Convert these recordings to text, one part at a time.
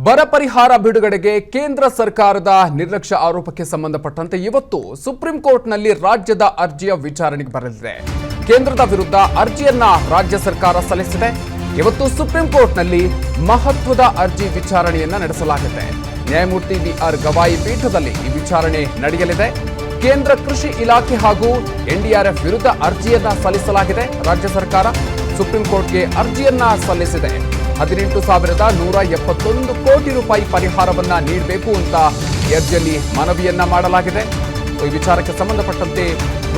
ಬರ ಪರಿಹಾರ ಬಿಡುಗಡೆಗೆ ಕೇಂದ್ರ ಸರ್ಕಾರದ ನಿರ್ಲಕ್ಷ್ಯ ಆರೋಪಕ್ಕೆ ಸಂಬಂಧಪಟ್ಟಂತೆ ಇವತ್ತು ಸುಪ್ರೀಂ ಕೋರ್ಟ್ನಲ್ಲಿ ರಾಜ್ಯದ ಅರ್ಜಿಯ ವಿಚಾರಣೆಗೆ ಬರಲಿದೆ. ಕೇಂದ್ರದ ವಿರುದ್ಧ ಅರ್ಜಿಯನ್ನ ರಾಜ್ಯ ಸರ್ಕಾರ ಸಲ್ಲಿಸಿದೆ. ಇವತ್ತು ಸುಪ್ರೀಂ ಕೋರ್ಟ್ನಲ್ಲಿ ಮಹತ್ವದ ಅರ್ಜಿ ವಿಚಾರಣೆಯನ್ನ ನಡೆಸಲಾಗಿದೆ. ನ್ಯಾಯಮೂರ್ತಿ ವಿ.ಆರ್. ಗವಾಯಿ ಪೀಠದಲ್ಲಿ ಈ ವಿಚಾರಣೆ ನಡೆಯಲಿದೆ. ಕೇಂದ್ರ ಕೃಷಿ ಇಲಾಖೆ ಹಾಗೂ ಎನ್ಡಿಆರ್ಎಫ್ ವಿರುದ್ಧ ಅರ್ಜಿಯನ್ನ ಸಲ್ಲಿಸಲಾಗಿದೆ. ರಾಜ್ಯ ಸರ್ಕಾರ ಸುಪ್ರೀಂ ಕೋರ್ಟ್ಗೆ ಅರ್ಜಿಯನ್ನ ಸಲ್ಲಿಸಿದೆ. 18,171 ಕೋಟಿ ರೂಪಾಯಿ ಪರಿಹಾರವನ್ನ ನೀಡಬೇಕು ಅಂತ ಅರ್ಜಿಯಲ್ಲಿ ಮನವಿಯನ್ನ ಮಾಡಲಾಗಿದೆ. ಈ ವಿಚಾರಕ್ಕೆ ಸಂಬಂಧಪಟ್ಟಂತೆ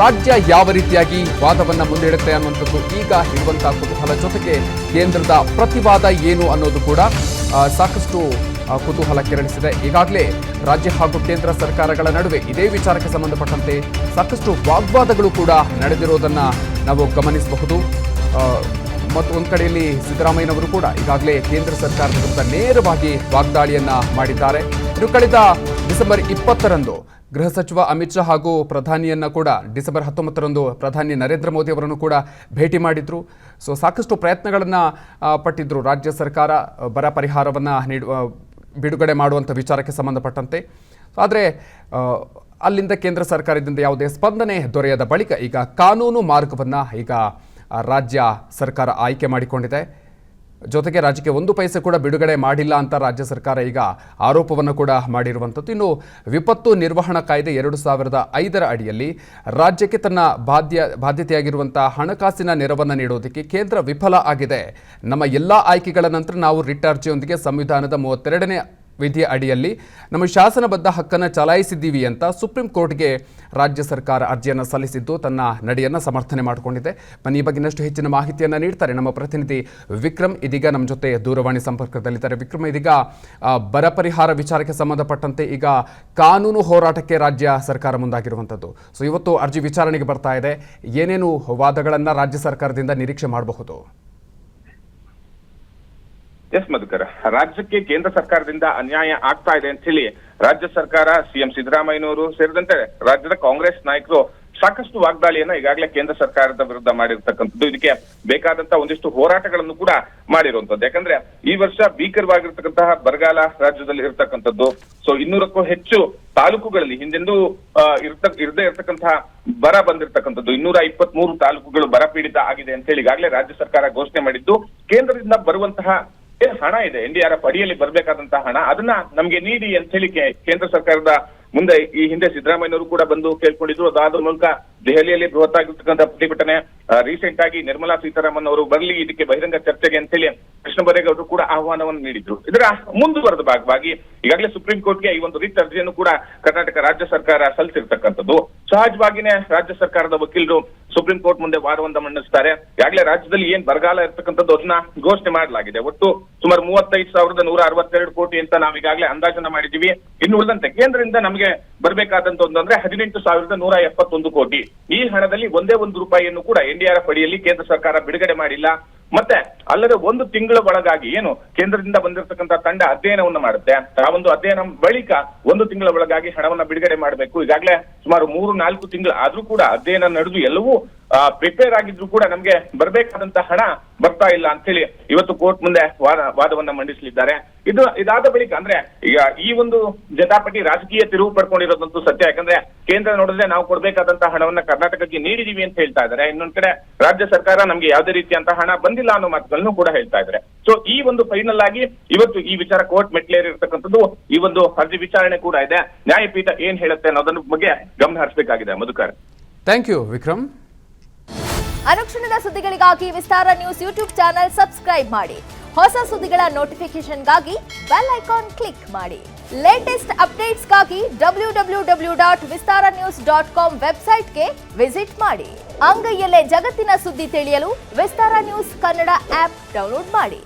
ರಾಜ್ಯ ಯಾವ ರೀತಿಯಾಗಿ ವಾದವನ್ನ ಮುಂದಿಡುತ್ತೆ ಅನ್ನುವಂಥದ್ದು ಈಗ ಇರುವಂತಹ ಕುತೂಹಲ. ಜೊತೆಗೆ ಕೇಂದ್ರದ ಪ್ರತಿವಾದ ಏನು ಅನ್ನೋದು ಕೂಡ ಸಾಕಷ್ಟು ಕುತೂಹಲ ಕೆರಳಿಸಿದೆ. ಈಗಾಗಲೇ ರಾಜ್ಯ ಹಾಗೂ ಕೇಂದ್ರ ಸರ್ಕಾರಗಳ ನಡುವೆ ಇದೇ ವಿಚಾರಕ್ಕೆ ಸಂಬಂಧಪಟ್ಟಂತೆ ಸಾಕಷ್ಟು ವಾಗ್ವಾದಗಳು ಕೂಡ ನಡೆದಿರೋದನ್ನ ನಾವು ಗಮನಿಸಬಹುದು. ಮತ್ತು ಒಂದು ಕಡೆಯಲ್ಲಿ ಸಿದ್ದರಾಮಯ್ಯನವರು ಕೂಡ ಈಗಾಗಲೇ ಕೇಂದ್ರ ಸರ್ಕಾರದ ವಿರುದ್ಧ ನೇರವಾಗಿ ವಾಗ್ದಾಳಿಯನ್ನ ಮಾಡಿದ್ದಾರೆ. ಇನ್ನು ಕಳೆದ ಡಿಸೆಂಬರ್ 20ರಂದು ಗೃಹ ಸಚಿವ ಅಮಿತ್ ಶಾ ಹಾಗೂ ಪ್ರಧಾನಿಯನ್ನ ಕೂಡ ಡಿಸೆಂಬರ್ 19ರಂದು ಪ್ರಧಾನಿ ನರೇಂದ್ರ ಮೋದಿ ಅವರನ್ನು ಕೂಡ ಭೇಟಿ ಮಾಡಿದ್ರು. ಸಾಕಷ್ಟು ಪ್ರಯತ್ನಗಳನ್ನ ಪಟ್ಟಿದ್ರು ರಾಜ್ಯ ಸರ್ಕಾರ ಬರ ಪರಿಹಾರವನ್ನ ಬಿಡುಗಡೆ ಮಾಡುವಂಥ ವಿಚಾರಕ್ಕೆ ಸಂಬಂಧಪಟ್ಟಂತೆ. ಆದರೆ ಅಲ್ಲಿಂದ ಕೇಂದ್ರ ಸರ್ಕಾರದಿಂದ ಯಾವುದೇ ಸ್ಪಂದನೆ ದೊರೆಯದ ಬಳಿಕ ಈಗ ಕಾನೂನು ಮಾರ್ಗವನ್ನು ಈಗ ರಾಜ್ಯ ಸರ್ಕಾರ ಆಯ್ಕೆ ಮಾಡಿಕೊಂಡಿದೆ. ಜೊತೆಗೆ ರಾಜ್ಯಕ್ಕೆ 1 ಪೈಸೆ ಕೂಡ ಬಿಡುಗಡೆ ಮಾಡಿಲ್ಲ ಅಂತ ರಾಜ್ಯ ಸರ್ಕಾರ ಈಗ ಆರೋಪವನ್ನು ಕೂಡ ಮಾಡಿರುವಂಥದ್ದು. ಇನ್ನು ವಿಪತ್ತು ನಿರ್ವಹಣಾ ಕಾಯ್ದೆ 2005ರ ಅಡಿಯಲ್ಲಿ ರಾಜ್ಯಕ್ಕೆ ತನ್ನ ಬಾಧ್ಯತೆಯಾಗಿರುವಂಥ ಹಣಕಾಸಿನ ನೆರವನ್ನು ನೀಡೋದಕ್ಕೆ ಕೇಂದ್ರ ವಿಫಲ ಆಗಿದೆ. ನಮ್ಮ ಎಲ್ಲ ಆಯ್ಕೆಗಳ ನಂತರ ನಾವು ರಿಟ್ ಅರ್ಜಿಯೊಂದಿಗೆ ಸಂವಿಧಾನದ 32ನೇ ವಿಧಿಯ ಅಡಿಯಲ್ಲಿ ನಮ್ಮ ಶಾಸನಬದ್ಧ ಹಕ್ಕನ್ನು ಚಲಾಯಿಸಿದ್ದೀವಿ ಅಂತ ಸುಪ್ರೀಂ ಕೋರ್ಟ್ಗೆ ರಾಜ್ಯ ಸರ್ಕಾರ ಅರ್ಜಿಯನ್ನು ಸಲ್ಲಿಸಿದ್ದು ತನ್ನ ನಡೆಯನ್ನು ಸಮರ್ಥನೆ ಮಾಡಿಕೊಂಡಿದೆ. ಬನ್ನಿ ಈ ಬಗ್ಗೆ ಇನ್ನಷ್ಟು ಹೆಚ್ಚಿನ ಮಾಹಿತಿಯನ್ನು ನೀಡ್ತಾರೆ ನಮ್ಮ ಪ್ರತಿನಿಧಿ ವಿಕ್ರಮ್. ಇದೀಗ ನಮ್ಮ ಜೊತೆ ದೂರವಾಣಿ ಸಂಪರ್ಕದಲ್ಲಿದ್ದಾರೆ. ವಿಕ್ರಮ್, ಇದೀಗ ಬರ ಪರಿಹಾರ ವಿಚಾರಕ್ಕೆ ಸಂಬಂಧಪಟ್ಟಂತೆ ಈಗ ಕಾನೂನು ಹೋರಾಟಕ್ಕೆ ರಾಜ್ಯ ಸರ್ಕಾರ ಮುಂದಾಗಿರುವಂಥದ್ದು. ಇವತ್ತು ಅರ್ಜಿ ವಿಚಾರಣೆಗೆ ಬರ್ತಾ ಇದೆ. ಏನೇನು ವಾದಗಳನ್ನು ರಾಜ್ಯ ಸರ್ಕಾರದಿಂದ ನಿರೀಕ್ಷೆ ಮಾಡಬಹುದು? ಎಸ್ ಮಧುಕರ್, ರಾಜ್ಯಕ್ಕೆ ಕೇಂದ್ರ ಸರ್ಕಾರದಿಂದ ಅನ್ಯಾಯ ಆಗ್ತಾ ಇದೆ ಅಂತ ಹೇಳಿ ರಾಜ್ಯ ಸರ್ಕಾರ, ಸಿಎಂ ಸಿದ್ದರಾಮಯ್ಯನವರು ಸೇರಿದಂತೆ ರಾಜ್ಯದ ಕಾಂಗ್ರೆಸ್ ನಾಯಕರು ಸಾಕಷ್ಟು ವಾಗ್ದಾಳಿಯನ್ನ ಈಗಾಗಲೇ ಕೇಂದ್ರ ಸರ್ಕಾರದ ವಿರುದ್ಧ ಮಾಡಿರ್ತಕ್ಕಂಥದ್ದು. ಇದಕ್ಕೆ ಬೇಕಾದಂತಹ ಒಂದಿಷ್ಟು ಹೋರಾಟಗಳನ್ನು ಕೂಡ ಮಾಡಿರುವಂತದ್ದು. ಯಾಕಂದ್ರೆ ಈ ವರ್ಷ ಭೀಕರವಾಗಿರ್ತಕ್ಕಂತಹ ಬರಗಾಲ ರಾಜ್ಯದಲ್ಲಿ ಇರ್ತಕ್ಕಂಥದ್ದು. 200ಕ್ಕೂ ಹೆಚ್ಚು ತಾಲೂಕುಗಳಲ್ಲಿ ಹಿಂದೆಂದೂ ಇರದೇ ಇರತಕ್ಕಂತಹ ಬರ ಬಂದಿರತಕ್ಕಂಥದ್ದು. 223 ತಾಲೂಕುಗಳು ಬರ ಪೀಡಿತ ಆಗಿದೆ ಅಂತ ಹೇಳಿ ಈಗಾಗಲೇ ರಾಜ್ಯ ಸರ್ಕಾರ ಘೋಷಣೆ ಮಾಡಿದ್ದು. ಕೇಂದ್ರದಿಂದ ಬರುವಂತಹ ಹಣ ಇದೆ, ಎನ್ಡಿಆರ್ಎಫ್ ಅಡಿಯಲ್ಲಿ ಬರಬೇಕಾದಂತಹ ಹಣ, ಅದನ್ನ ನಮ್ಗೆ ನೀಡಿ ಅಂತ ಹೇಳಿ ಕೇಂದ್ರ ಸರ್ಕಾರದ ಮುಂದೆ ಈ ಹಿಂದೆ ಸಿದ್ದರಾಮಯ್ಯನವರು ಕೂಡ ಬಂದು ಕೇಳ್ಕೊಂಡಿದ್ರು. ಅದಾದ ಮೂಲಕ ದೆಹಲಿಯಲ್ಲಿ ಬೃಹತ್ ಆಗಿರ್ತಕ್ಕಂಥ ಪ್ರತಿಭಟನೆ, ರೀಸೆಂಟ್ ಆಗಿ ನಿರ್ಮಲಾ ಸೀತಾರಾಮನ್ ಅವರು ಬರಲಿ ಇದಕ್ಕೆ ಬಹಿರಂಗ ಚರ್ಚೆಗೆ ಅಂತ ಹೇಳಿ ಕೃಷ್ಣ ಬೈರೇಗೌಡರು ಕೂಡ ಆಹ್ವಾನವನ್ನು ನೀಡಿದ್ರು. ಇದರ ಮುಂದುವರೆದ ಭಾಗವಾಗಿ ಈಗಾಗಲೇ ಸುಪ್ರೀಂ ಕೋರ್ಟ್ಗೆ ಈ ಒಂದು ರಿಟ್ ಅರ್ಜಿಯನ್ನು ಕೂಡ ಕರ್ನಾಟಕ ರಾಜ್ಯ ಸರ್ಕಾರ ಸಲ್ಲಿಸಿರ್ತಕ್ಕಂಥದ್ದು. ಸಹಜವಾಗಿನೇ ರಾಜ್ಯ ಸರ್ಕಾರದ ವಕೀಲರು ಸುಪ್ರೀಂ ಕೋರ್ಟ್ ಮುಂದೆ ವಾದವನ್ನ ಮಂಡಿಸ್ತಾರೆ. ಈಗಾಗಲೇ ರಾಜ್ಯದಲ್ಲಿ ಏನ್ ಬರಗಾಲ ಇರ್ತಕ್ಕಂಥದ್ದು ಅದನ್ನ ಘೋಷಣೆ ಮಾಡಲಾಗಿದೆ. ಒಟ್ಟು ಸುಮಾರು 35,162 ಕೋಟಿ ಅಂತ ನಾವು ಈಗಾಗಲೇ ಅಂದಾಜನ್ನ ಮಾಡಿದೀವಿ. ಇನ್ನು ಉಳಿದಂತೆ ಕೇಂದ್ರದಿಂದ ನಮಗೆ ಬರಬೇಕಾದಂತ ಅಂದ್ರೆ 18,171 ಕೋಟಿ. ಈ ಹಣದಲ್ಲಿ ಒಂದೇ ₹1 ಕೂಡ ಎನ್ಡಿಆರ್ಎಫ್ ಅಡಿಯಲ್ಲಿ ಕೇಂದ್ರ ಸರ್ಕಾರ ಬಿಡುಗಡೆ ಮಾಡಿಲ್ಲ. ಮತ್ತೆ ಅಲ್ಲದೆ 1 ತಿಂಗಳ ಒಳಗಾಗಿ ಏನು ಕೇಂದ್ರದಿಂದ ಬಂದಿರತಕ್ಕಂಥ ತಂಡ ಅಧ್ಯಯನವನ್ನು ಮಾಡುತ್ತೆ. ಆ ಒಂದು ಅಧ್ಯಯನ ಬಳಿಕ 1 ತಿಂಗಳ ಒಳಗಾಗಿ ಹಣವನ್ನ ಬಿಡುಗಡೆ ಮಾಡಬೇಕು. ಈಗಾಗಲೇ ಸುಮಾರು 3-4 ತಿಂಗಳು ಆದ್ರೂ ಕೂಡ ಅಧ್ಯಯನ ನಡೆದು ಎಲ್ಲವೂ ಪ್ರಿಪೇರ್ ಆಗಿದ್ರು ಕೂಡ ನಮ್ಗೆ ಬರಬೇಕಾದಂತ ಹಣ ಬರ್ತಾ ಇಲ್ಲ ಅಂತ ಹೇಳಿ ಇವತ್ತು ಕೋರ್ಟ್ ಮುಂದೆ ವಾದವನ್ನ ಮಂಡಿಸಲಿದ್ದಾರೆ. ಇದಾದ ಬಳಿಕ ಅಂದ್ರೆ ಈಗ ಈ ಒಂದು ಜಟಾಪಟಿ ರಾಜಕೀಯ ತಿರುವು ಪಡ್ಕೊಂಡಿರೋದಂತೂ ಸತ್ಯ. ಯಾಕಂದ್ರೆ ಕೇಂದ್ರ ನೋಡಿದ್ರೆ ನಾವು ಕೊಡ್ಬೇಕಾದಂತಹ ಹಣವನ್ನ ಕರ್ನಾಟಕಕ್ಕೆ ನೀಡಿದೀವಿ ಅಂತ ಹೇಳ್ತಾ ಇದ್ದಾರೆ. ಇನ್ನೊಂದ್ ಕಡೆ ರಾಜ್ಯ ಸರ್ಕಾರ ನಮ್ಗೆ ಯಾವುದೇ ರೀತಿಯಂತಹ ಹಣ ಬಂದಿಲ್ಲ ಅನ್ನೋ ಮಾತುಗಳನ್ನು ಕೂಡ ಹೇಳ್ತಾ ಇದ್ದಾರೆ. ಈ ಒಂದು ಫೈನಲ್ ಆಗಿ ಇವತ್ತು ಈ ವಿಚಾರ ಕೋರ್ಟ್ ಮೆಟ್ಲೇರಿರ್ತಕ್ಕಂಥದ್ದು. ಈ ಒಂದು ಅರ್ಜಿ ವಿಚಾರಣೆ ಕೂಡ ಇದೆ. ನ್ಯಾಯಪೀಠ ಏನ್ ಹೇಳುತ್ತೆ ಅನ್ನೋದನ್ನ ಬಗ್ಗೆ ಗಮನ ಹರಿಸಬೇಕಾಗಿದೆ. Madhukar, thank you Vikram. ಅನುಕ್ಷಣದ ಸುದ್ದಿಗಳಿಗಾಗಿ Vistara news YouTube channel subscribe ಮಾಡಿ. ಹೊಸ ಸುದ್ದಿಗಳ ನೋಟಿಫಿಕೇಶನ್ಗಾಗಿ ಬೆಲ್ ಐಕಾನ್ ಕ್ಲಿಕ್ ಮಾಡಿ. ಲೇಟೆಸ್ಟ್ ಅಪ್ಡೇಟ್ಸ್ಗಾಗಿ www.vistaranews.com ವೆಬ್ಸೈಟ್ಗೆ ವಿಸಿಟ್ ಮಾಡಿ. ಅಂಗೈಯಲ್ಲೇ ಜಗತ್ತಿನ ಸುದ್ದಿ ತಿಳಿಯಲು Vistara news Kannada app download ಮಾಡಿ.